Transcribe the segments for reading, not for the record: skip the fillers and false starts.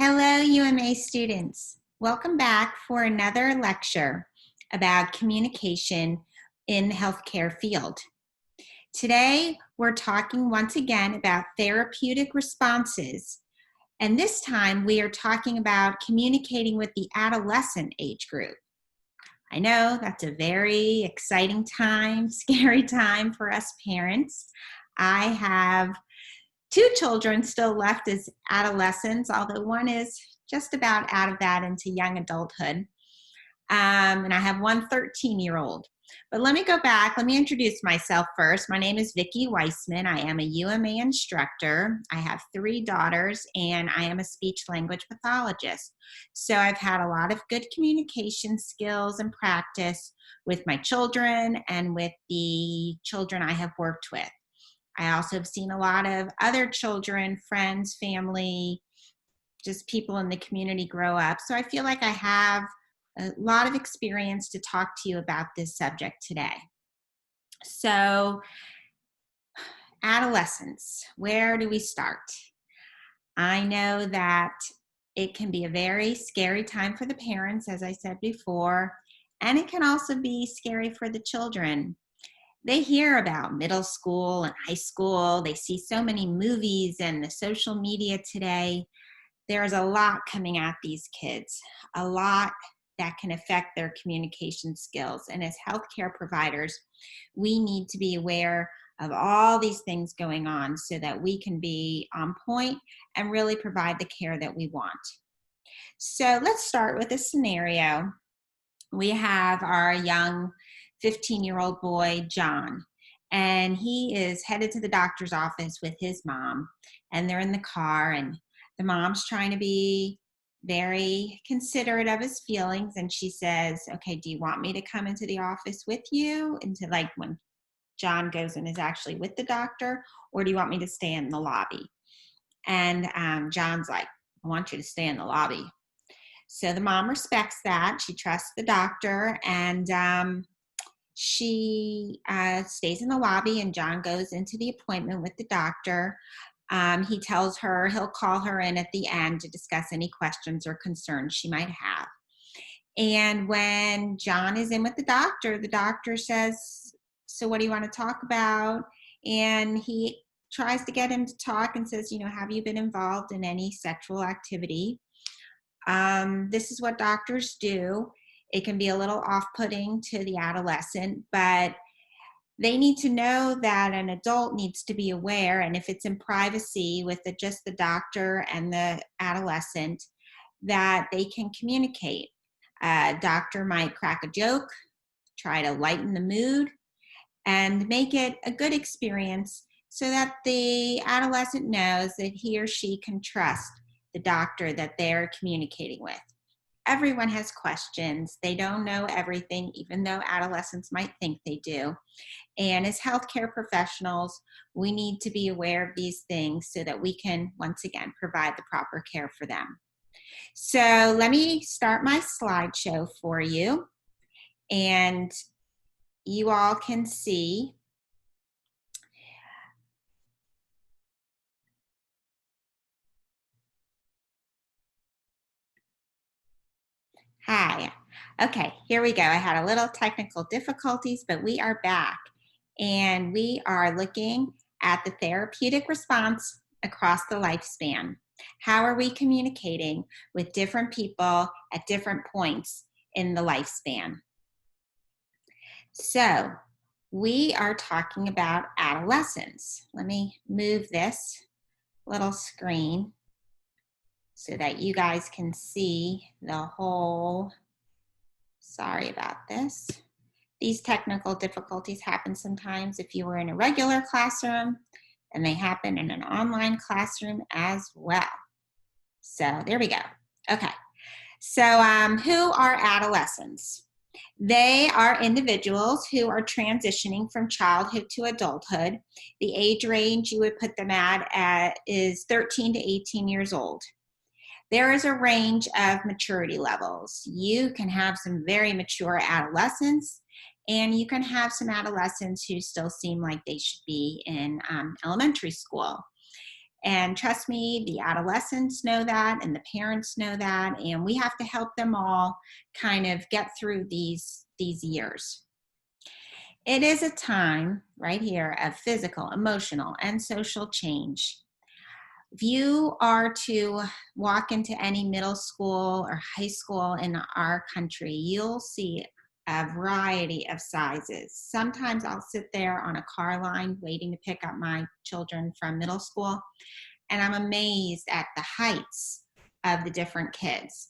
Hello, UMA students. Welcome back for another lecture about communication in the healthcare field. Today, we're talking once again about therapeutic responses, and this time we are talking about communicating with the adolescent age group. I know that's a very exciting time, scary time for us parents. I have two children still left as adolescents, although one is just about out of that into young adulthood. And I have one 13-year-old. But let me go back. Let me introduce myself first. My name is Vicki Weissman. I am a UMA instructor. I have 3 daughters, and I am a speech language pathologist. So I've had a lot of good communication skills and practice with my children and with the children I have worked with. I also have seen a lot of other children, friends, family, just people in the community grow up. So I feel like I have a lot of experience to talk to you about this subject today. So, adolescence, where do we start? I know that it can be a very scary time for the parents, as I said before, and it can also be scary for the children. They hear about middle school and high school. They see so many movies and the social media today. There's a lot coming at these kids, a lot that can affect their communication skills. And as healthcare providers, we need to be aware of all these things going on so that we can be on point and really provide the care that we want. So let's start with a scenario. We have our young 15-year-old boy, John, and he is headed to the doctor's office with his mom, and they're in the car, and the mom's trying to be very considerate of his feelings, and she says, okay, do you want me to come into the office with you, into like when John goes and is actually with the doctor, or do you want me to stay in the lobby? And John's like, I want you to stay in the lobby. So the mom respects that. She trusts the doctor, and she stays in the lobby, and John goes into the appointment with the doctor. He tells her he'll call her in at the end to discuss any questions or concerns she might have. And when John is in with the doctor says, so what do you want to talk about? And he tries to get him to talk and says, have you been involved in any sexual activity? This is what doctors do. It can be a little off-putting to the adolescent, but they need to know that an adult needs to be aware, and if it's in privacy with just the doctor and the adolescent, that they can communicate. A doctor might crack a joke, try to lighten the mood, and make it a good experience so that the adolescent knows that he or she can trust the doctor that they're communicating with. Everyone has questions. They don't know everything, even though adolescents might think they do. And as healthcare professionals, we need to be aware of these things so that we can, once again, provide the proper care for them. So let me start my slideshow for you, and you all can see. Hi. Okay, here we go. I had a little technical difficulties, but we are back, and we are looking at the therapeutic response across the lifespan. How are we communicating with different people at different points in the lifespan? So we are talking about adolescence. Let me move this little screen so that you guys can see the whole. Sorry about this. These technical difficulties happen sometimes if you were in a regular classroom, and they happen in an online classroom as well. So there we go. Okay. So who are adolescents? They are individuals who are transitioning from childhood to adulthood. The age range you would put them at is 13 to 18 years old. There is a range of maturity levels. You can have some very mature adolescents, and you can have some adolescents who still seem like they should be in elementary school. And trust me, the adolescents know that, and the parents know that, and we have to help them all kind of get through these years. It is a time right here of physical, emotional, and social change. If you are to walk into any middle school or high school in our country, you'll see a variety of sizes. Sometimes I'll sit there on a car line waiting to pick up my children from middle school, and I'm amazed at the heights of the different kids.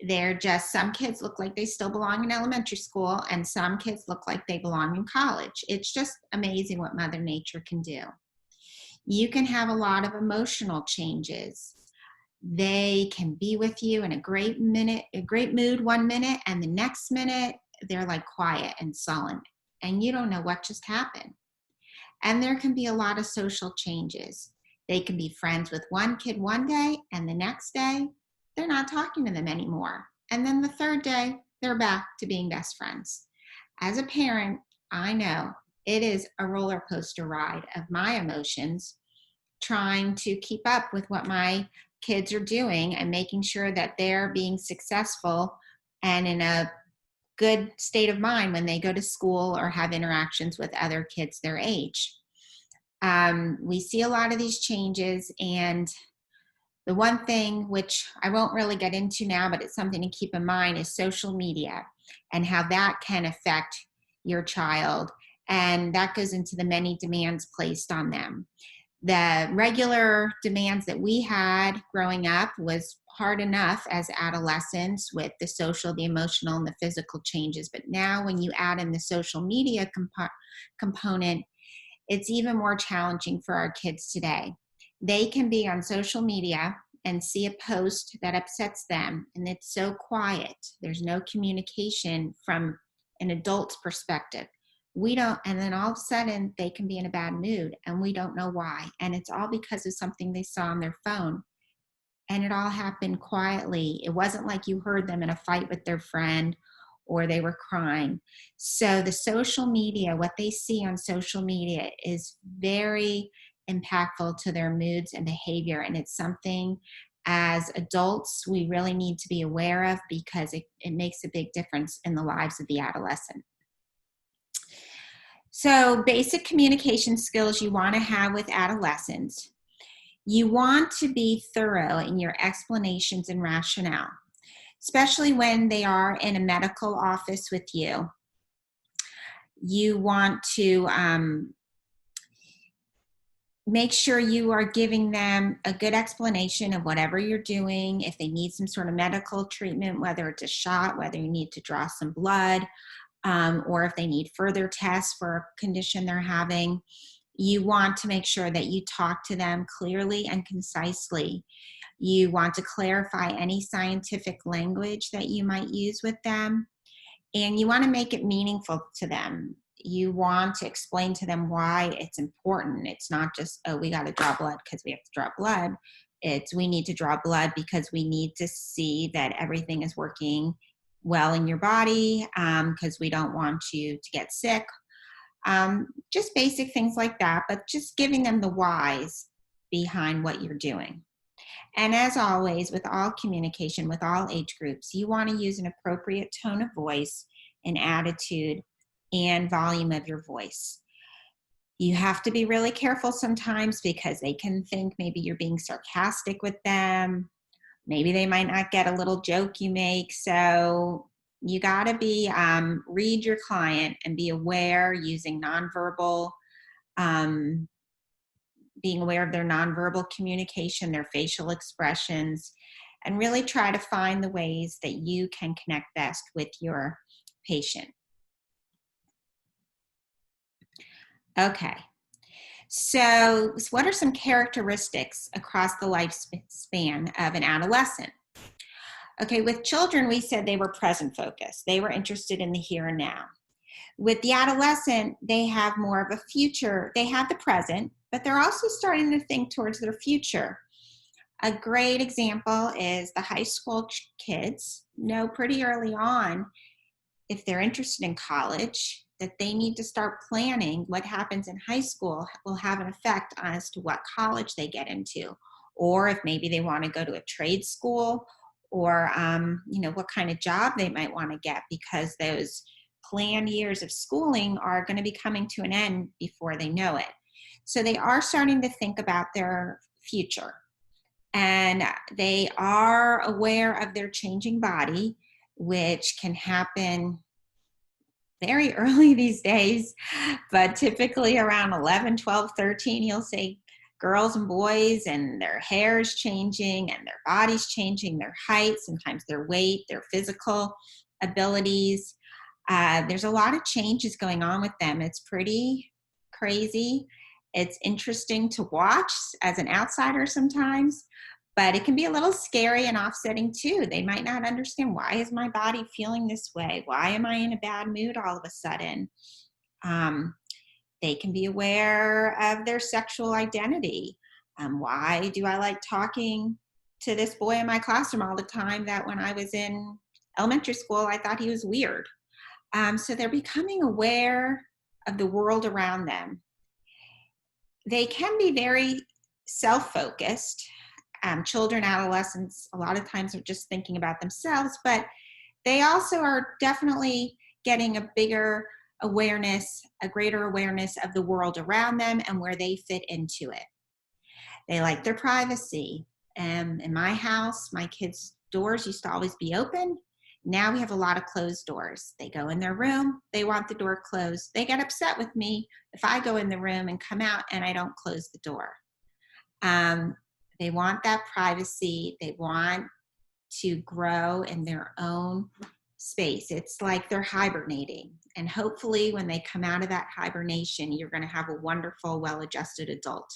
They're just, some kids look like they still belong in elementary school, and some kids look like they belong in college. It's just amazing what Mother Nature can do. You can have a lot of emotional changes. They can be with you in a great mood 1 minute, and the next minute they're like quiet and sullen, and you don't know what just happened. And there can be a lot of social changes. They can be friends with one kid one day, and the next day they're not talking to them anymore. And then the third day they're back to being best friends. As a parent, I know it is a roller coaster ride of my emotions, trying to keep up with what my kids are doing and making sure that they're being successful and in a good state of mind when they go to school or have interactions with other kids their age. We see a lot of these changes, and the one thing which I won't really get into now, but it's something to keep in mind, is social media and how that can affect your child. And that goes into the many demands placed on them. The regular demands that we had growing up was hard enough as adolescents with the social, the emotional, and the physical changes. But now when you add in the social media component, it's even more challenging for our kids today. They can be on social media and see a post that upsets them, and it's so quiet. There's no communication from an adult's perspective. We don't, and then all of a sudden they can be in a bad mood and we don't know why. And it's all because of something they saw on their phone. And it all happened quietly. It wasn't like you heard them in a fight with their friend or they were crying. So the social media, what they see on social media is very impactful to their moods and behavior. And it's something as adults we really need to be aware of, because it makes a big difference in the lives of the adolescent. So basic communication skills you want to have with adolescents. You want to be thorough in your explanations and rationale, especially when they are in a medical office with you. You want to make sure you are giving them a good explanation of whatever you're doing. If they need some sort of medical treatment, whether it's a shot, whether you need to draw some blood, or if they need further tests for a condition they're having, you want to make sure that you talk to them clearly and concisely. You want to clarify any scientific language that you might use with them, and you want to make it meaningful to them. You want to explain to them why it's important. It's not just, oh, we got to draw blood because we have to draw blood. It's, we need to draw blood because we need to see that everything is working well in your body, because we don't want you to get sick. Just basic things like that, but just giving them the whys behind what you're doing. And as always, with all communication, with all age groups, you want to use an appropriate tone of voice and attitude and volume of your voice. You have to be really careful sometimes, because they can think maybe you're being sarcastic with them. Maybe they might not get a little joke you make. So you got to be, read your client and be aware, using nonverbal, being aware of their nonverbal communication, their facial expressions, and really try to find the ways that you can connect best with your patient. Okay. So what are some characteristics across the lifespan of an adolescent? Okay, with children, we said they were present focused. They were interested in the here and now. With the adolescent, they have more of a future. They have the present, but they're also starting to think towards their future. A great example is the high school kids know pretty early on if they're interested in college. that they need to start planning. What happens in high school will have an effect as to what college they get into, or if maybe they want to go to a trade school, or what kind of job they might want to get, because those planned years of schooling are going to be coming to an end before they know it. So they are starting to think about their future, and they are aware of their changing body, which can happen very early these days, but typically around 11, 12, 13, you'll see girls and boys, and their hair is changing and their body's changing, their height, sometimes their weight, their physical abilities. There's a lot of changes going on with them. It's pretty crazy. It's interesting to watch as an outsider sometimes, but it can be a little scary and offsetting too. They might not understand, why is my body feeling this way? Why am I in a bad mood all of a sudden? They can be aware of their sexual identity. Why do I like talking to this boy in my classroom all the time that when I was in elementary school, I thought he was weird? So they're becoming aware of the world around them. They can be very self-focused. Children, adolescents, a lot of times are just thinking about themselves, but they also are definitely getting a bigger awareness, a greater awareness of the world around them and where they fit into it. They like their privacy. In my house, my kids' doors used to always be open. Now we have a lot of closed doors. They go in their room, they want the door closed. They get upset with me if I go in the room and come out and I don't close the door. They want that privacy. They want to grow in their own space. It's like they're hibernating. And hopefully when they come out of that hibernation, you're going to have a wonderful, well-adjusted adult.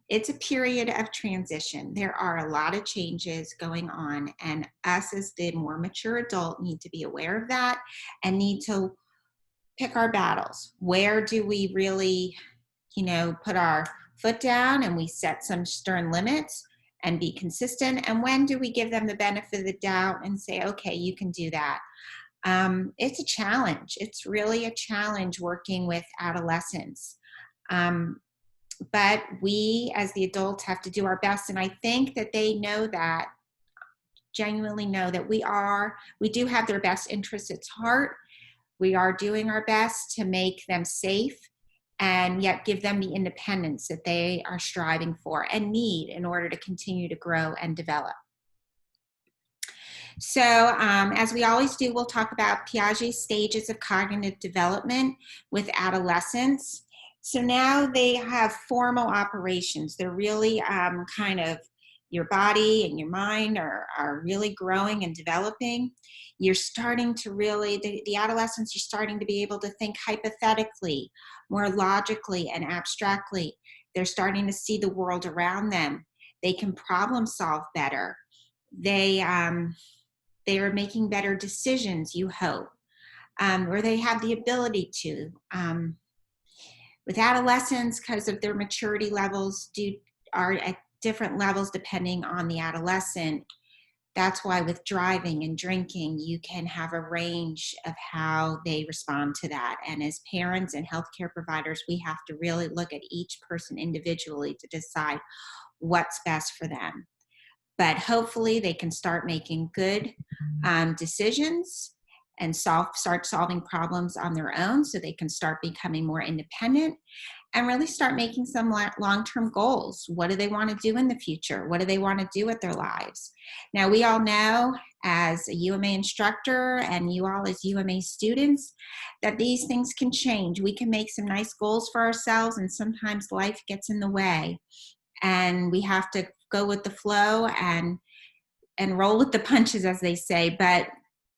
It's a period of transition. There are a lot of changes going on, and us as the more mature adult need to be aware of that and need to pick our battles. Where do we really, put our foot down and we set some stern limits and be consistent? And when do we give them the benefit of the doubt and say, okay, you can do that? It's a challenge. It's really a challenge working with adolescents. But we as the adults have to do our best. And I think that they know that, genuinely know that we do have their best interests at heart. We are doing our best to make them safe and yet give them the independence that they are striving for and need in order to continue to grow and develop. So as we always do, we'll talk about Piaget's stages of cognitive development with adolescents. So now they have formal operations. They're really kind of, your body and your mind are really growing and developing. You're starting to really, the adolescents are starting to be able to think hypothetically, more logically and abstractly. They're starting to see the world around them. They can problem solve better. They are making better decisions, you hope, or they have the ability to. With adolescents, because of their maturity levels, are at different levels depending on the adolescent. That's why with driving and drinking, you can have a range of how they respond to that. And as parents and healthcare providers, we have to really look at each person individually to decide what's best for them. But hopefully they can start making good decisions and start solving problems on their own, so they can start becoming more independent and really start making some long-term goals. What do they want to do in the future? What do they want to do with their lives? Now, we all know as a UMA instructor and you all as UMA students that these things can change. We can make some nice goals for ourselves, and sometimes life gets in the way, and we have to go with the flow and roll with the punches, as they say. But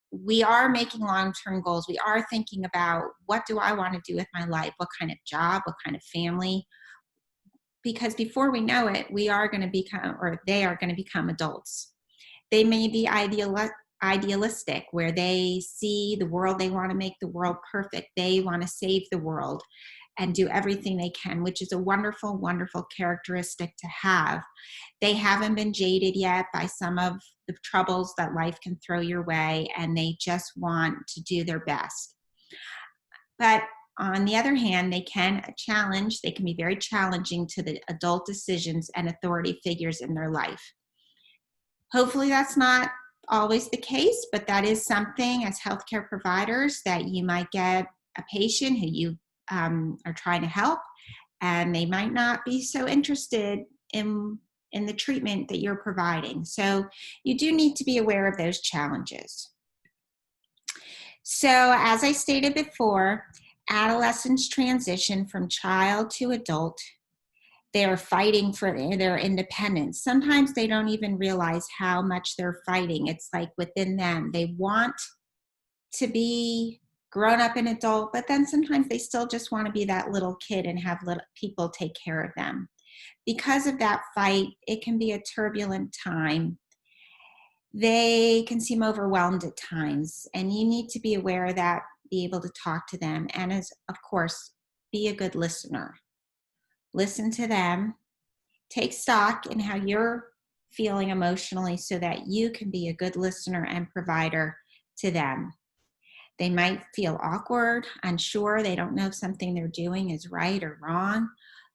we are making long-term goals. We are thinking about, what do I want to do with my life? What kind of job? What kind of family? Because before we know it, we are going to become, or they are going to become adults. They may be idealistic, where they see the world, they want to make the world perfect. They want to save the world and do everything they can, which is a wonderful, wonderful characteristic to have. They haven't been jaded yet by some of the troubles that life can throw your way, and they just want to do their best. But on the other hand, they can be very challenging to the adult decisions and authority figures in their life. Hopefully that's not always the case, but that is something as healthcare providers that you might get a patient who you are trying to help, and they might not be so interested in the treatment that you're providing. So you do need to be aware of those challenges. So as I stated before, adolescents transition from child to adult. They're fighting for their independence. Sometimes they don't even realize how much they're fighting. It's like within them. They want to be grown up and adult, but then sometimes they still just want to be that little kid and have little people take care of them. Because of that fight, it can be a turbulent time. They can seem overwhelmed at times, and you need to be aware of that, be able to talk to them, and as of course, be a good listener. Listen to them, take stock in how you're feeling emotionally so that you can be a good listener and provider to them. They might feel awkward, unsure, they don't know if something they're doing is right or wrong.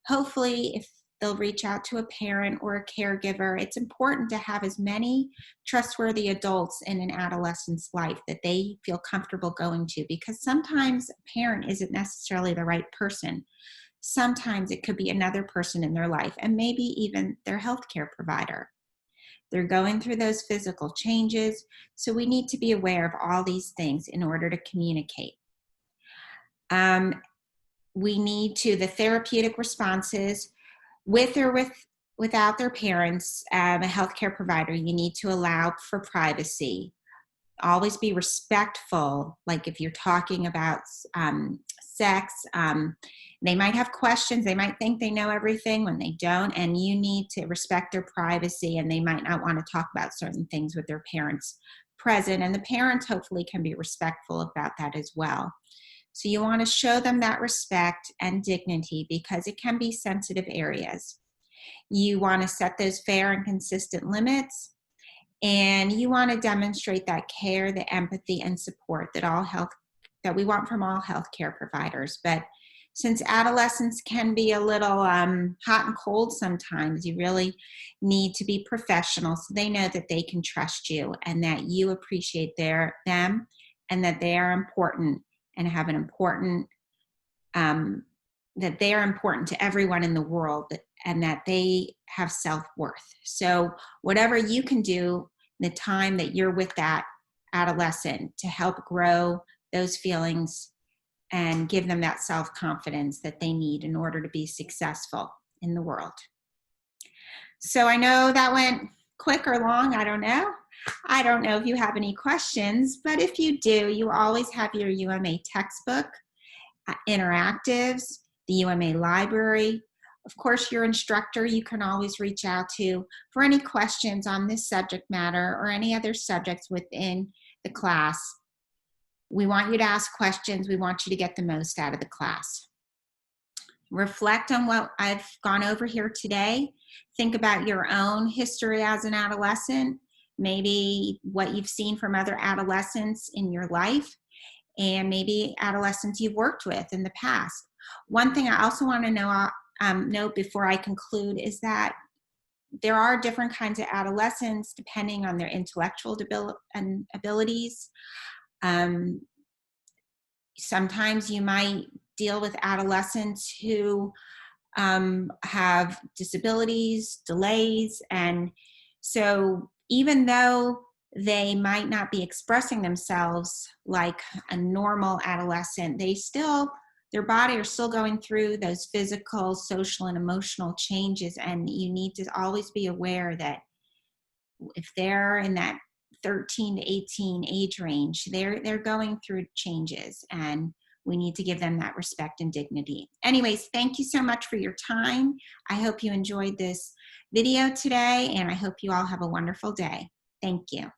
Hopefully, if they'll reach out to a parent or a caregiver, it's important to have as many trustworthy adults in an adolescent's life that they feel comfortable going to, because sometimes a parent isn't necessarily the right person. Sometimes it could be another person in their life, and maybe even their healthcare provider. They're going through those physical changes, so we need to be aware of all these things in order to communicate. We need to, the therapeutic responses, with or without their parents, a healthcare provider, you need to allow for privacy. Always be respectful. Like if you're talking about sex, they might have questions. They might think they know everything when they don't, and you need to respect their privacy, and they might not want to talk about certain things with their parents present, and the parents hopefully can be respectful about that as well. So you want to show them that respect and dignity because it can be sensitive areas. You want to set those fair and consistent limits, and you want to demonstrate that care, the empathy, and support that we want from all healthcare providers. But since adolescents can be a little hot and cold sometimes, you really need to be professional so they know that they can trust you and that you appreciate them and that they are important and have an important, that they are important to everyone in the world and that they have self-worth. So whatever you can do the time that you're with that adolescent to help grow those feelings and give them that self-confidence that they need in order to be successful in the world. So I know that went quick or long, I don't know. I don't know if you have any questions, but if you do, you always have your UMA textbook, interactives, the UMA library. Of course, your instructor you can always reach out to for any questions on this subject matter or any other subjects within the class. We want you to ask questions. We want you to get the most out of the class. Reflect on what I've gone over here today. Think about your own history as an adolescent, maybe what you've seen from other adolescents in your life, and maybe adolescents you've worked with in the past. One thing I also want to note before I conclude is that there are different kinds of adolescents depending on their intellectual abilities. Sometimes you might deal with adolescents who have disabilities, delays, and so even though they might not be expressing themselves like a normal adolescent, their body are still going through those physical, social, and emotional changes, and you need to always be aware that if they're in that 13 to 18 age range, they're going through changes, and we need to give them that respect and dignity. Anyways, thank you so much for your time. I hope you enjoyed this video today, and I hope you all have a wonderful day. Thank you.